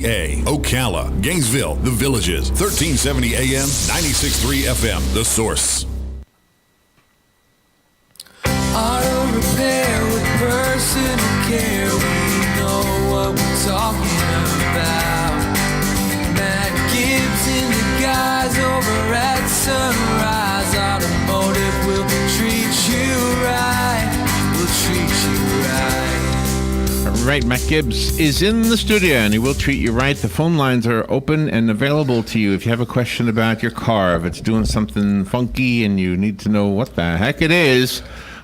Ocala, Gainesville, The Villages, 1370 AM, 96.3 FM, The Source. Auto repair with personal care. We know what we're talking about. Matt Gibbs and the guys over at Sunrise Automotive will treat you right. Will treat you right. Right, Matt Gibbs is in the studio, and he will treat you right. The phone lines are open and available to you if you have a question about your car, if it's doing something funky and you need to know what the heck it is.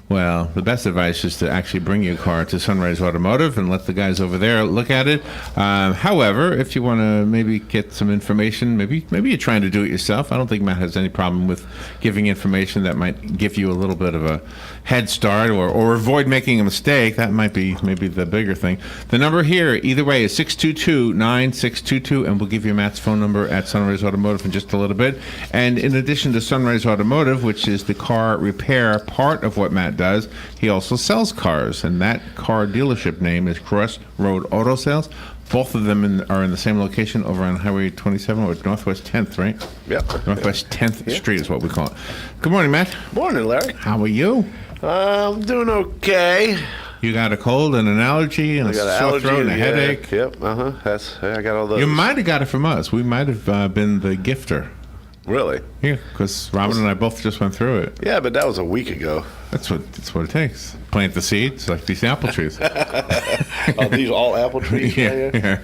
Well, the best advice is to actually bring your car to Sunrise Automotive and let the guys over there look at it. However, if you want to maybe get some information, maybe you're trying to do it yourself. I don't think Matt has any problem with giving information that might give you a little bit of a head start or avoid making a mistake. That might be maybe the bigger thing. The number here, either way, is 622-9622, and we'll give you Matt's phone number at Sunrise Automotive in just a little bit. And in addition to Sunrise Automotive, which is the car repair part of what Matt does, he also sells cars, and that car dealership name is Crossroad Auto Sales. Both of them are in the same location over on Highway 27 or Northwest 10th, right? Yep. Northwest 10th Street is what we call it. Good morning, Matt. Morning, Larry. How are you? I'm doing okay. You got a cold and an allergy and a sore throat and a headache. Yep. I got all those. You might have got it from us. We might have been the gifter. Really? Yeah, because Robin and I both just went through it. Yeah, but that was a week ago. That's what it takes. Plant the seeds like these apple trees. Are these all apple trees? Yeah.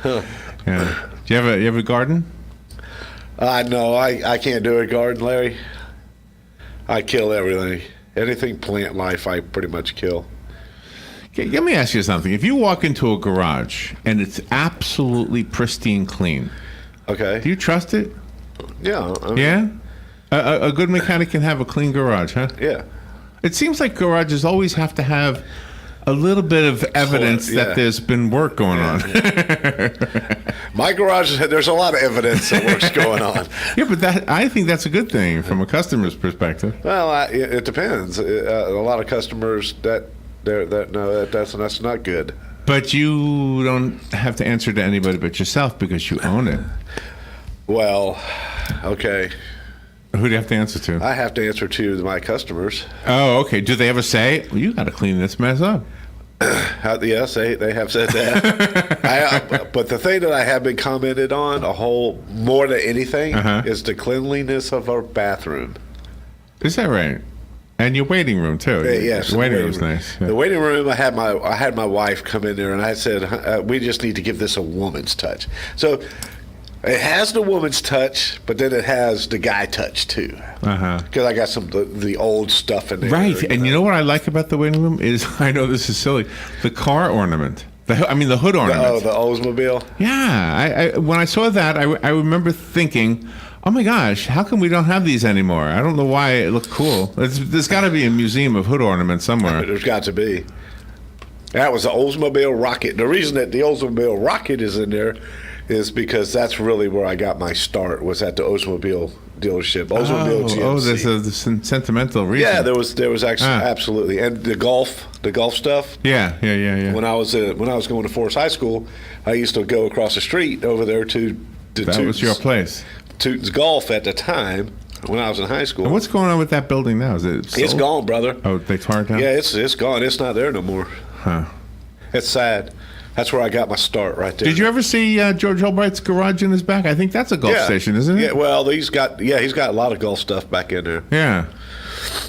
Do you have a garden? No, I can't do a garden, Larry. I kill everything. Anything plant life, I pretty much kill. Okay, let me ask you something. If you walk into a garage and it's absolutely pristine clean, okay, do you trust it? Yeah. Yeah? A good mechanic can have a clean garage, huh? Yeah. It seems like garages always have to have a little bit of evidence that there's been work going on. My garage, there's a lot of evidence that work's going on. Yeah, but I think that's a good thing from a customer's perspective. Well, it depends. A lot of customers that's not good. But you don't have to answer to anybody but yourself because you own it. Well, okay. Who do you have to answer to? I have to answer to my customers. Oh, okay. Do they ever say, well, you got to clean this mess up? Yes, they have said that. But the thing that I have been commented on more than anything is the cleanliness of our bathroom. Is that right? And your waiting room too. Yes, the waiting room's nice. Yeah. The waiting room, I had my wife come in there, and I said, we just need to give this a woman's touch. So it has the woman's touch, but then it has the guy touch too. Because I got some the old stuff in there. Right, and you know what I like about the waiting room is, I know this is silly, the car ornament. The hood ornament. The Oldsmobile. Yeah, when I saw that, I remember thinking, oh my gosh, how come we don't have these anymore? I don't know why it looked cool. There's got to be a museum of hood ornaments somewhere. There's got to be. That was the Oldsmobile Rocket. The reason that the Oldsmobile Rocket is in there is because that's really where I got my start, was at the Oldsmobile dealership. Oldsmobile GMC. Oh, there's a sentimental reason. Yeah, there was actually absolutely, and the golf stuff. Yeah. When I was going to Forest High School, I used to go across the street over there to that was your place. Toots Golf at the time when I was in high school. And what's going on with that building now? Is it sold? It's gone, brother. Oh, they tore it down? Yeah, it's gone. It's not there no more. Huh. It's sad. That's where I got my start right there. Did you ever see George Albright's garage in his back? I think that's a golf station, isn't it? Yeah, well, he's got a lot of golf stuff back in there. Yeah.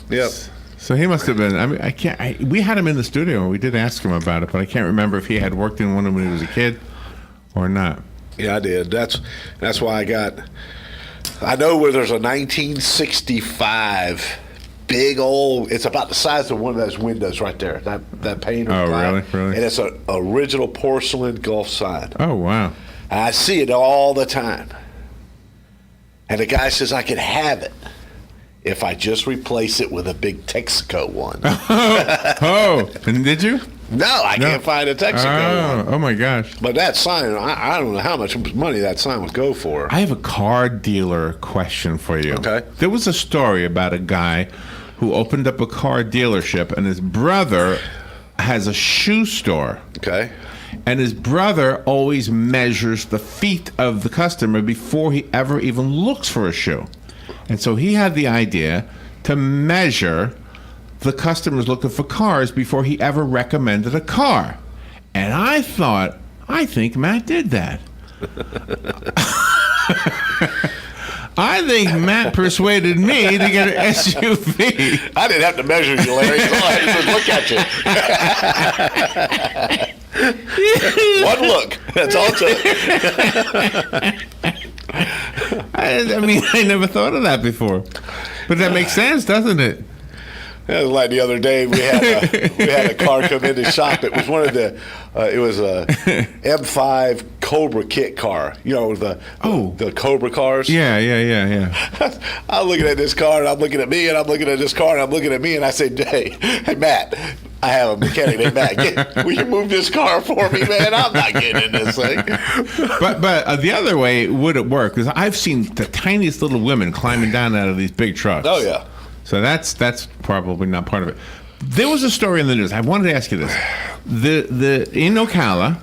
Yep. So he must have been. I mean, we had him in the studio and we did ask him about it, but I can't remember if he had worked in one when he was a kid or not. Yeah, I did. That's why I know where there's a 1965 big old, it's about the size of one of those windows right there, that pane. Oh, really? And it's an original porcelain golf sign. Oh, wow. And I see it all the time. And the guy says I could have it if I just replace it with a big Texaco one. Oh, and did you? No, I can't find a Texaco one. Oh, my gosh. But that sign, I don't know how much money that sign would go for. I have a car dealer question for you. Okay. There was a story about a guy who opened up a car dealership, and his brother has a shoe store. Okay. And his brother always measures the feet of the customer before he ever even looks for a shoe. And so he had the idea to measure the customers looking for cars before he ever recommended a car. And I think Matt did that. I think Matt persuaded me to get an SUV. I didn't have to measure you, Larry. All I had to look at you. One look. That's all it took. I mean, I never thought of that before. But that makes sense, doesn't it? Yeah, like the other day, we had a car come in the shop. It was one of the, it was a M5 Cobra kit car. You know, the Cobra cars. Yeah. I'm looking at this car, and I'm looking at me, and I'm looking at this car, and I'm looking at me, and I said, hey Matt, I have a mechanic named Matt. Will you move this car for me, man? I'm not getting in this thing. But the other way would it work? Because I've seen the tiniest little women climbing down out of these big trucks. Oh, yeah. So that's probably not part of it. There was a story in the news. I wanted to ask you this. In Ocala,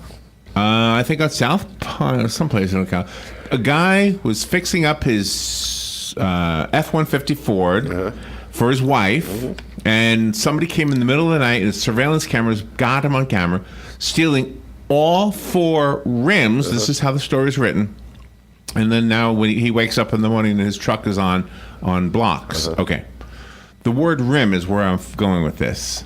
I think on South Pine, someplace in Ocala, a guy was fixing up his F-150 Ford for his wife, and somebody came in the middle of the night, and surveillance cameras got him on camera, stealing all 4 rims. This is how the story is written. And then now when he wakes up in the morning and his truck is on blocks. Okay. The word rim is where I'm going with this.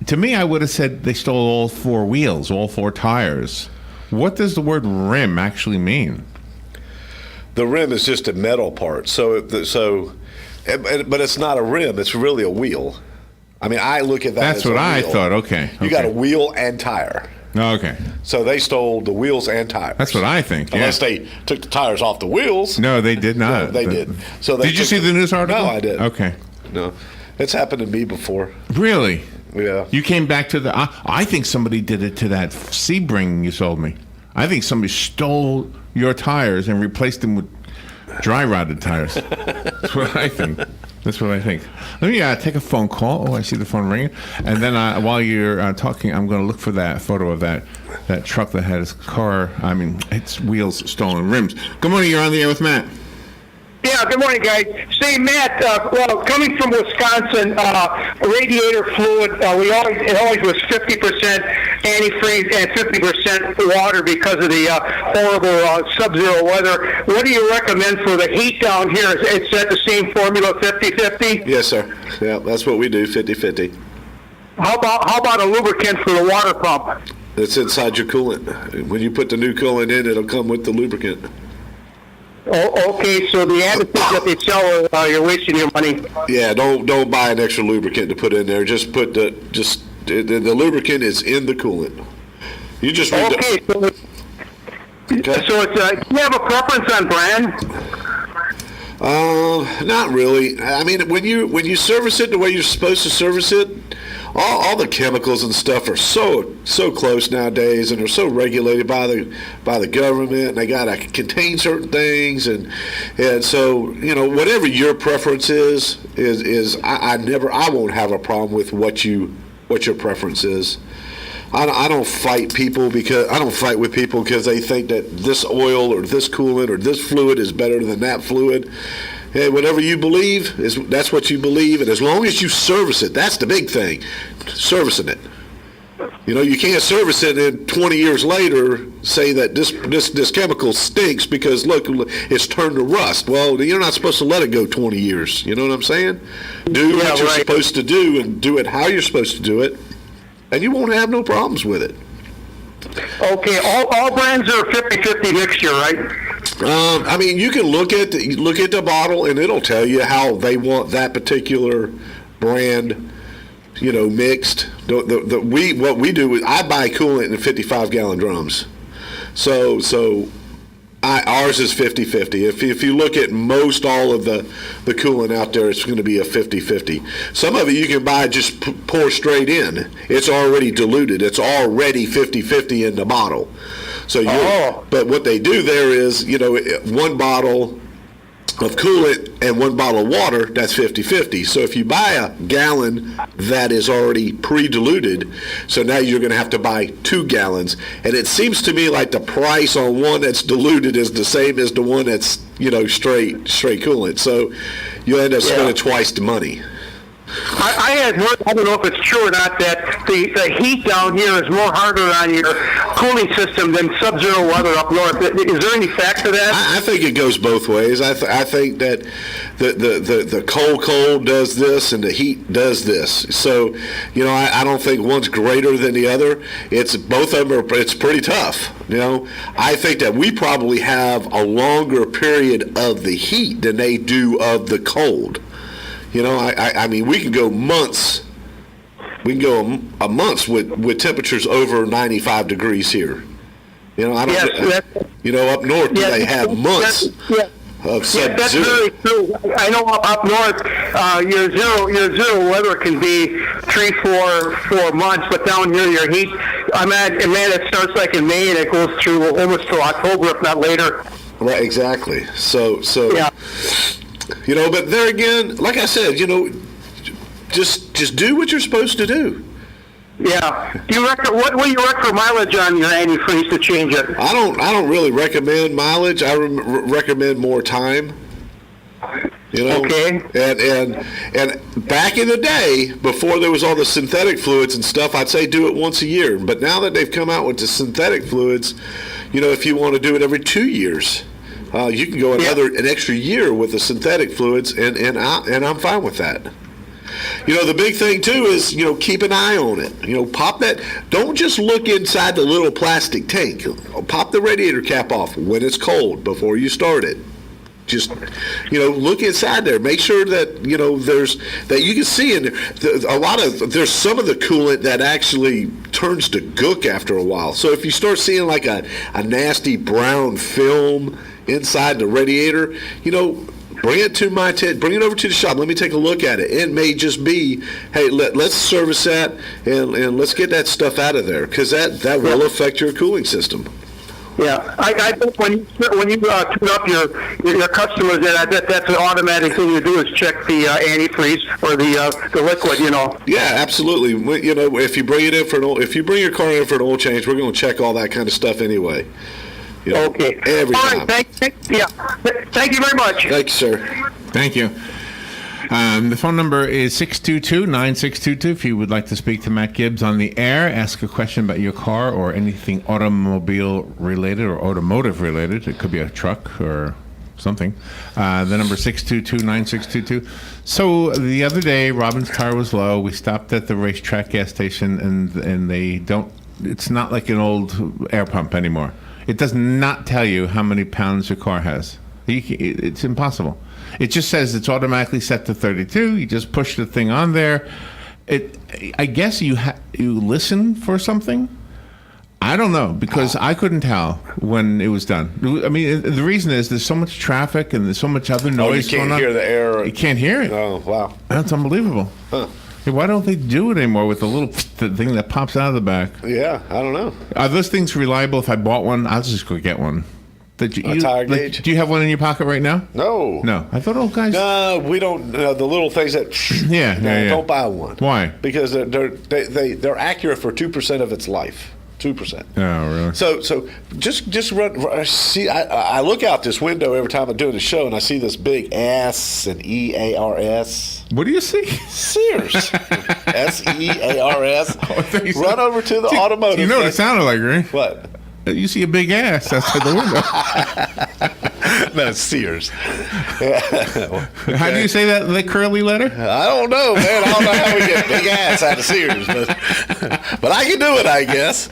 To me, I would have said they stole all 4 wheels, all 4 tires. What does the word rim actually mean? The rim is just a metal part. But it's not a rim. It's really a wheel. I mean, I look at that That's as a what I wheel. thought. Okay. You got a wheel and tire. Okay. So they stole the wheels and tires. That's what I think. Unless they took the tires off the wheels. No, they did not. No, they did. So did you see the news article? No, I didn't. Okay. No. It's happened to me before. Really? Yeah. You came back to I think somebody did it to that Sebring you sold me. I think somebody stole your tires and replaced them with dry rotted tires. That's what I think. Let me take a phone call. Oh, I see the phone ringing. And then while you're talking, I'm going to look for that photo of that truck that had its wheels stolen, rims. Good morning. You're on the air with Matt. Yeah, good morning, guys. Say, Matt, coming from Wisconsin, radiator fluid, it always was 50% antifreeze and 50% water because of the horrible sub-zero weather. What do you recommend for the heat down here? Is that the same formula, 50-50? Yes, sir. Yeah, that's what we do, 50-50. How about a lubricant for the water pump? It's inside your coolant. When you put the new coolant in, it'll come with the lubricant. Oh, okay, so the additives that they sell, you're wasting your money. Yeah, don't buy an extra lubricant to put in there. Just put the lubricant is in the coolant. You just read okay. So it's do you have a preference on brand? Not really. I mean, when you service it the way you're supposed to service it, all the chemicals and stuff are so close nowadays, and they're so regulated by the government, and they gotta contain certain things, and so whatever your preference is I won't have a problem with what your preference is. I don't fight with people because they think that this oil or this coolant or this fluid is better than that fluid. Hey, whatever you believe that's what you believe, and as long as you service it, that's the big thing, servicing it. You can't service it and 20 years later say that this chemical stinks because look, it's turned to rust. Well, you're not supposed to let it go 20 years. You know what I'm saying? Do what you're supposed to do and do it how you're supposed to do it, and you won't have no problems with it. Okay, all brands are 50-50 mixture, right? I mean, you can look at the bottle, and it'll tell you how they want that particular brand, mixed. What we do is I buy coolant in 55-gallon drums, so ours is 50-50. If you look at most all of the coolant out there, it's going to be a 50-50. Some of it you can buy just pour straight in. It's already diluted. It's already 50-50 in the bottle. So but what they do there is, one bottle of coolant and 1 bottle of water, that's 50-50. So if you buy a gallon that is already pre-diluted, so now you're going to have to buy 2 gallons. And it seems to me like the price on one that's diluted is the same as the one that's, straight coolant. So you end up spending twice the money. I had heard, I don't know if it's true or not, that the heat down here is more harder on your cooling system than sub-zero weather up north. Is there any fact to that? I think it goes both ways. I think that the cold does this and the heat does this. So, I don't think one's greater than the other. It's both of them it's pretty tough. I think that we probably have a longer period of the heat than they do of the cold. I mean, we can go months. We can go a month with temperatures over 95 degrees here. Up north they have months of sub-zero. That's very true. I know up north, your zero weather can be 3-4 months, but down here your heat, it starts like in May and it goes through almost till October, if not later. Right, exactly. So. Yeah. But there again, like I said, just do what you're supposed to do. Yeah. What do you recommend for mileage on your antifreeze to change it? I don't really recommend mileage. I recommend more time. Okay. And back in the day, before there was all the synthetic fluids and stuff, I'd say do it once a year. But now that they've come out with the synthetic fluids, if you want to do it every 2 years. You can go an extra year with the synthetic fluids, and I'm fine with that. The big thing too is keep an eye on it. Pop that. Don't just look inside the little plastic tank. Pop the radiator cap off when it's cold before you start it. Just look inside there. Make sure that that you can see in there's some of the coolant that actually turns to gook after a while. So if you start seeing like a nasty brown film inside the radiator, bring it to my tent, bring it over to the shop. Let me take a look at it. It may just be, hey, let's service that and let's get that stuff out of there, because that will affect your cooling system. Yeah, I think when you tune up your customers, and that's an automatic thing you do is check the antifreeze or the liquid. Yeah, absolutely. If you bring it in if you bring your car in for an oil change, we're going to check all that kind of stuff anyway. Okay. Every time. All right. Thank you very much. Thank you, sir. Thank you. The phone number is 622-9622 if you would like to speak to Matt Gibbs on the air, ask a question about your car or anything automobile related or automotive related. It could be a truck or something. The number 622-9622. So the other day, Robin's tire was low. We stopped at the racetrack gas station, and they don't, it's not like an old air pump anymore. It does not tell you how many pounds your car has. It's impossible. It just says it's automatically set to 32. You just push the thing on there. I guess you listen for something. I don't know, because I couldn't tell when it was done. I mean, the reason is there's so much traffic and there's so much other noise going on. You can't hear the air. You can't hear it. Oh, wow. That's unbelievable. Huh. Hey, why don't they do it anymore with the little thing that pops out of the back? Yeah, I don't know. Are those things reliable? If I bought one, I'll just go get one. A tire gauge? Do you have one in your pocket right now? No. I thought old guys. No, we don't. The little things that. Yeah. Don't buy one. Why? Because they're accurate for 2% of its life. 2%. Oh, really? So just run. See, I look out this window every time I'm doing a show, and I see this big S and EARS. What do you see? Sears. SEARS. Oh, run over to the automotive. You know what it sounded like, right? What? You see a big ass outside the window. That's Sears. Okay. How do you say that, the curly letter? I don't know, man. I don't know how we get big ass out of Sears, but I can do it, I guess.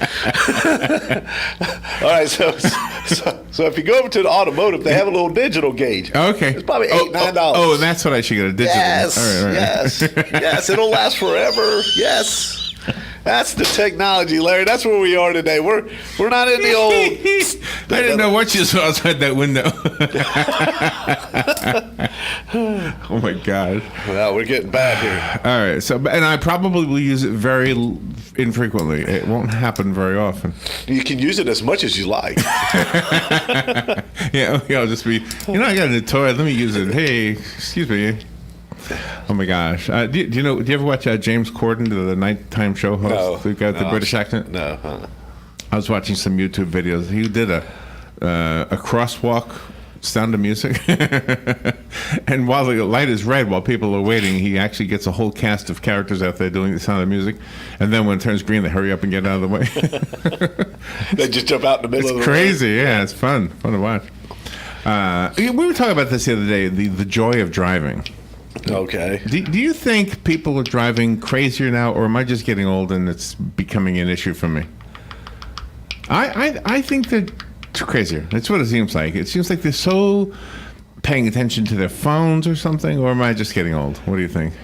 All right, so if you go over to the automotive, they have a little digital gauge. Okay. It's probably $8-9. Oh, that's what I should get, a digital. Yes, all right. Yes, it'll last forever. Yes. That's the technology, Larry. That's where we are today. We're not in the old didn't know what you saw outside that window. Oh my God! Well, we're getting bad here. All right, so and I probably will use it very infrequently. It won't happen very often. You can use it as much as you like. Yeah, I'll just be. I got a new toy. Let me use it. Hey, excuse me. Oh my gosh! Do you ever watch James Corden, the nighttime show host? No, Who got the British accent? No. I was watching some YouTube videos. He did a crosswalk, Sound of Music, and while the light is red, while people are waiting, he actually gets a whole cast of characters out there doing the Sound of Music, and then when it turns green, they hurry up and get out of the way. They just jump out in the middle of the It's crazy, yeah. It's fun to watch. We were talking about this the other day, the joy of driving. Okay. Do you think people are driving crazier now, or am I just getting old and it's becoming an issue for me? I think they're crazier. That's what it seems like. It seems like they're so paying attention to their phones or something, or am I just getting old? What do you think?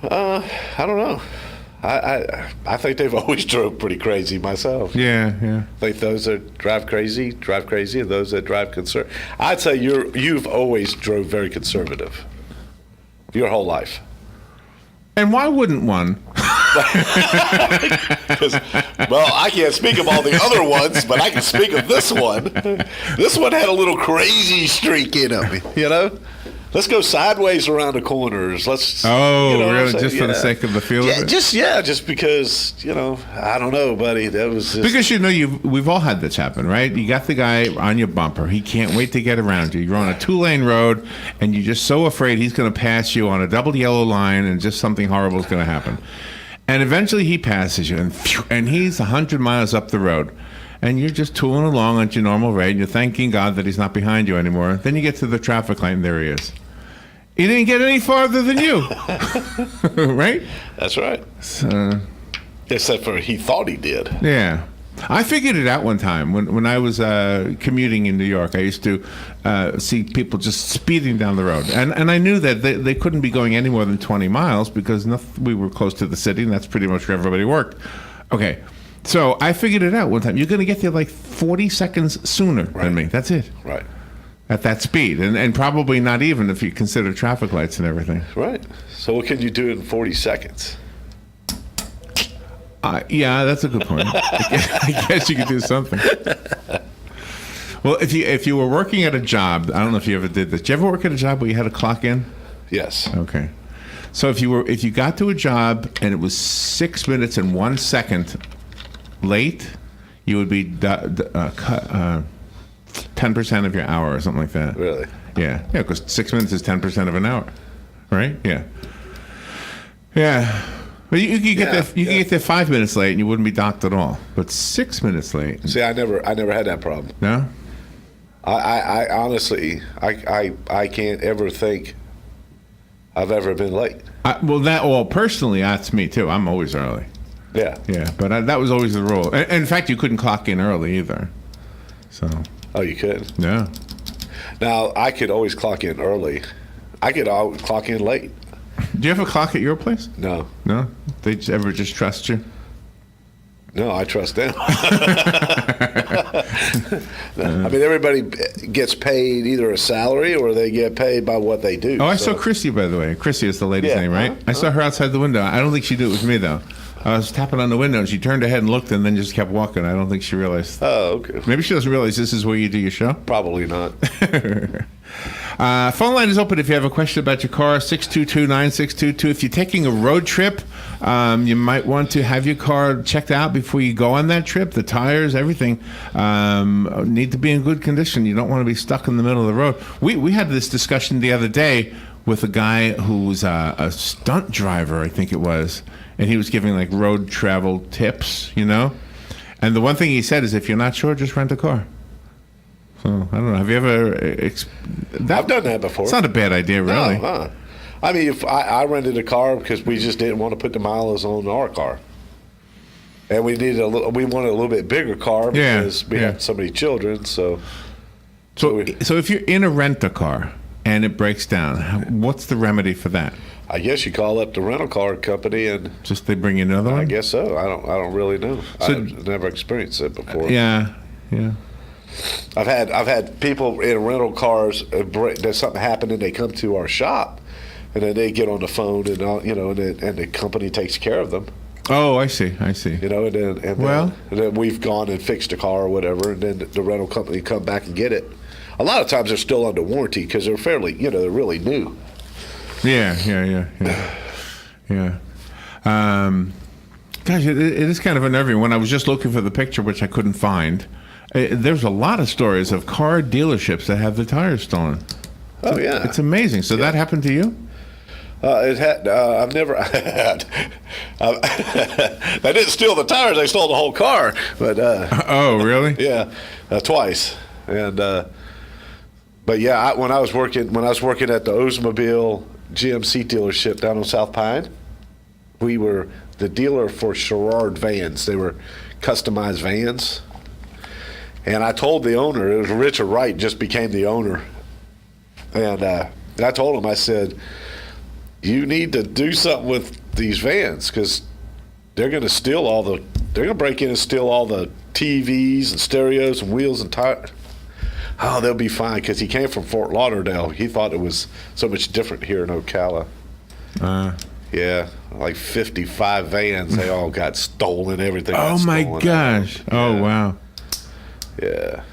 I don't know. I think they've always drove pretty crazy myself. Yeah. I think those that drive crazy, and those that drive conservative. I'd say you've always drove very conservative. Your whole life. And why wouldn't one? Well, I can't speak of all the other ones, but I can speak of this one. This one had a little crazy streak in it, Let's go sideways around the corners. Let's. Really? Just for the sake of the feel of it? Just because I don't know, buddy. That was just... Because we've all had this happen, right? You got the guy on your bumper. He can't wait to get around you. You're on a 2-lane road, and you're just so afraid he's going to pass you on a double yellow line, and just something horrible is going to happen. And eventually he passes you, and he's 100 miles up the road. And you're just tooling along at your normal rate, and you're thanking God that he's not behind you anymore. Then you get to the traffic light, and there he is. He didn't get any farther than you. Right? That's right. Except for he thought he did. Yeah. I figured it out one time. When I was commuting in New York, I used to see people just speeding down the road. And I knew that they couldn't be going any more than 20 miles because we were close to the city, and that's pretty much where everybody worked. Okay. So I figured it out one time. You're going to get there like 40 seconds sooner than me. That's it. Right. At that speed. And probably not even if you consider traffic lights and everything. Right. So what can you do in 40 seconds? Yeah, that's a good point. I guess you could do something. Well, if you were working at a job, I don't know if you ever did this. Did you ever work at a job where you had to clock in? Yes. Okay. So if you got to a job and it was 6 minutes and 1 second late, you would be cut 10% of your hour or something like that. Really? Yeah. Yeah, because 6 minutes is 10% of an hour, right? Yeah. Yeah. But you could get there 5 minutes late and you wouldn't be docked at all. But 6 minutes late. See, I never had that problem. No? I honestly, I can't ever think I've ever been late. Personally, that's me too. I'm always early. Yeah. Yeah, but that was always the rule. And in fact, you couldn't clock in early either. So. Oh, you could? Yeah. Now, I could always clock in early. I could always clock in late. Do you have a clock at your place? No. No? They ever just trust you? No, I trust them. I mean, everybody gets paid either a salary or they get paid by what they do. Oh, I saw Chrissy, by the way. Chrissy is the lady's name, right? I saw her outside the window. I don't think she did it with me, though. I was tapping on the window, and she turned her head and looked and then just kept walking. I don't think she realized. Oh, okay. Maybe she doesn't realize this is where you do your show? Probably not. Phone line is open if you have a question about your car, 622-9622. If you're taking a road trip, you might want to have your car checked out before you go on that trip. The tires, everything need to be in good condition. You don't want to be stuck in the middle of the road. We had this discussion the other day with a guy who was a stunt driver, I think it was, and he was giving like road travel tips, And the one thing he said is, if you're not sure, just rent a car. So, I don't know. Have you ever... I've done that before. It's not a bad idea, really. No. I mean, if I rented a car because we just didn't want to put the miles on our car. And we wanted a little bit bigger car because we had so many children, So if you're in a rent-a-car and it breaks down, what's the remedy for that? I guess you call up the rental car company and just they bring you another one? I guess so. I don't really know. I've never experienced it before. Yeah. I've had people in rental cars. There's something happened, and they come to our shop, and then they get on the phone, and and the company takes care of them. Oh, I see. And then we've gone and fixed the car or whatever, and then the rental company come back and get it. A lot of times they're still under warranty because they're fairly, they're really new. Yeah. Gosh, it is kind of unnerving. When I was just looking for the picture, which I couldn't find, there's a lot of stories of car dealerships that have the tires stolen. Oh, yeah. It's amazing. So that happened to you? I've never. They didn't steal the tires; they stole the whole car. But oh, really? Yeah, twice. And but yeah, when I was working at the Oldsmobile GMC dealership down on South Pine, we were the dealer for Sherrard vans. They were customized vans, and I told the owner, it was Richard Wright, just became the owner, and I told him, I said, you need to do something with these vans because they're going to break in and steal all the TVs and stereos and wheels and tires. Oh, they'll be fine because he came from Fort Lauderdale. He thought it was so much different here in Ocala. Yeah, like 55 vans. They all got stolen. Everything. Oh my gosh! Oh wow. Yeah.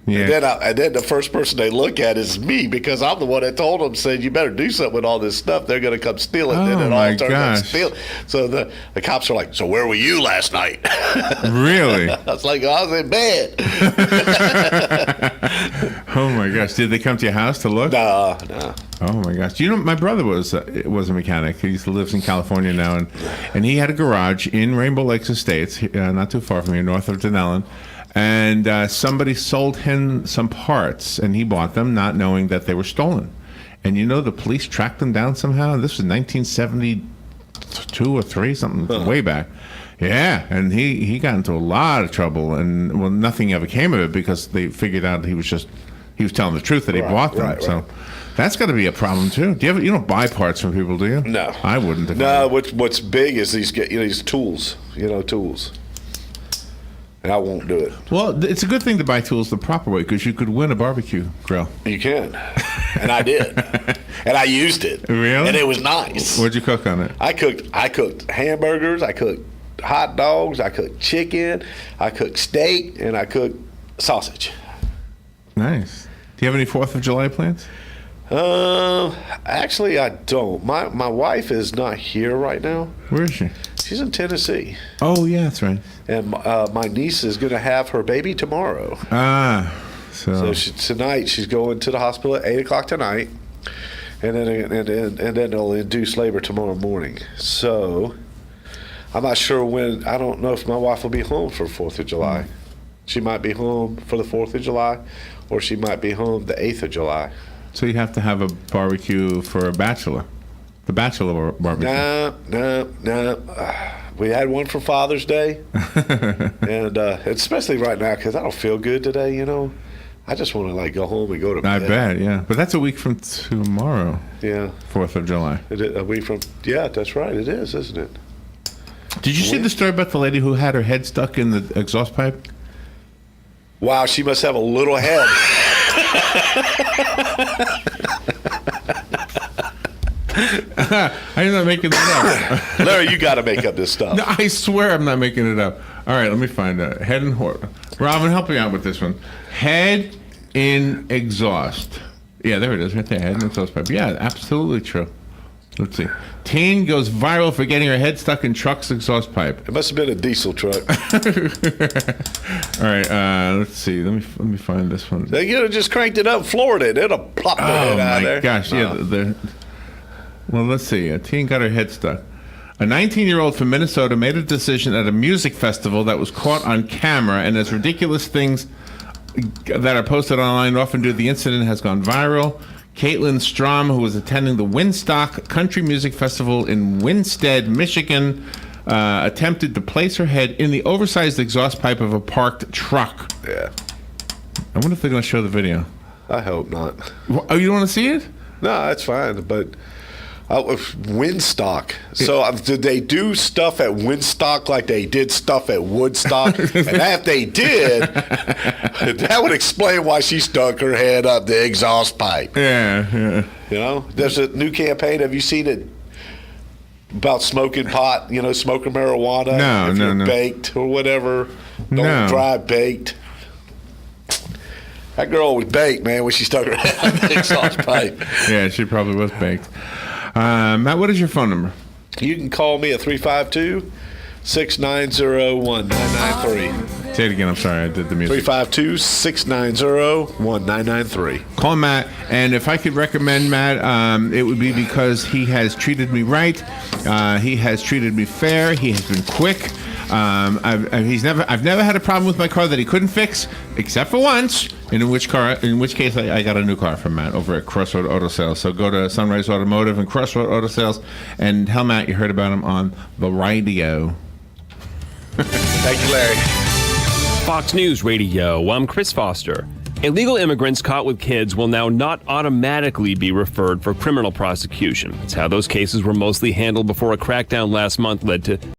Yeah. And then the first person they look at is me because I'm the one that told them, said, you better do something with all this stuff. They're going to come steal it. Oh, then it my all turns out gosh. steal. So the cops are like, so where were you last night? Really? I was like, I was in bed. Oh my gosh! Did they come to your house to look? No. Oh my gosh! My brother was a mechanic. He lives in California now, and he had a garage in Rainbow Lakes Estates, not too far from here, north of Denellen. And somebody sold him some parts, and he bought them, not knowing that they were stolen. And the police tracked them down somehow. This was 1972 or 3, something way back. Yeah, and he got into a lot of trouble, and nothing ever came of it because they figured out he was telling the truth that he bought them. Right. So that's got to be a problem too. You don't buy parts from people, do you? No, I wouldn't. No, what's big is these tools. Tools. And I won't do it. Well, it's a good thing to buy tools the proper way because you could win a barbecue grill. You can, and I did, and I used it. Really? And it was nice. What'd you cook on it? I cooked hamburgers. I cooked hot dogs. I cooked chicken. I cooked steak, and I cooked sausage. Nice. Do you have any 4th of July plans? Actually, I don't. My wife is not here right now. Where is she? She's in Tennessee. Oh, yeah, that's right. And my niece is going to have her baby tomorrow. So tonight she's going to the hospital at 8:00 tonight, and then they'll induce labor tomorrow morning. So I'm not sure when. I don't know if my wife will be home for 4th of July. She might be home for the 4th of July, or she might be home the 8th of July. So you have to have a barbecue for a bachelor. The bachelor barbecue. No. We had one for Father's Day, and especially right now because I don't feel good today. I just want to go home and go to bed. I bet, yeah. But that's a week from tomorrow. Yeah. 4th of July. A week from. Yeah, that's right. It is, isn't it? Did you see the story about the lady who had her head stuck in the exhaust pipe? Wow, she must have a little head. I'm not making that up. Larry, you got to make up this stuff. No, I swear I'm not making it up. All right, let me find out. Head and horse. Robin, help me out with this one. Head in exhaust. Yeah, there it is, right there. Head in exhaust pipe. Yeah, absolutely true. Let's see. Teen goes viral for getting her head stuck in truck's exhaust pipe. It must have been a diesel truck. All right, let's see. Let me find this one. They just cranked it up, floored it. It'll plop the head out there. Oh my gosh! Yeah. Well, let's see. A teen got her head stuck. A 19-year-old from Minnesota made a decision at a music festival that was caught on camera, and as ridiculous things that are posted online often do, the incident has gone viral. Caitlin Strom, who was attending the Winstock Country Music Festival in Winstead, Michigan, attempted to place her head in the oversized exhaust pipe of a parked truck. Yeah. I wonder if they're going to show the video. I hope not. Oh, you don't want to see it? No, that's fine. But Windstock. So did they do stuff at Windstock like they did stuff at Woodstock? And if they did, that would explain why she stuck her head up the exhaust pipe. Yeah. You know, there's a new campaign. Have you seen it about smoking pot? You know, smoking marijuana. No, if no, you're no. Baked or whatever. Don't drive baked. That girl was baked, man, when she stuck her head up the exhaust pipe. Yeah, she probably was baked. Matt, what is your phone number? You can call me at 352-690-1993. Say it again. I'm sorry, I did the music. 352-690-1993. Call Matt, and if I could recommend Matt, it would be because he has treated me right. He has treated me fair. He has been quick. I've never had a problem with my car that he couldn't fix, except for once. In which case I got a new car from Matt over at Crossroad Auto Sales. So go to Sunrise Automotive and Crossroad Auto Sales and tell Matt you heard about him on the radio. Thank you, Larry. Fox News Radio, I'm Chris Foster. Illegal immigrants caught with kids will now not automatically be referred for criminal prosecution. It's how those cases were mostly handled before a crackdown last month led to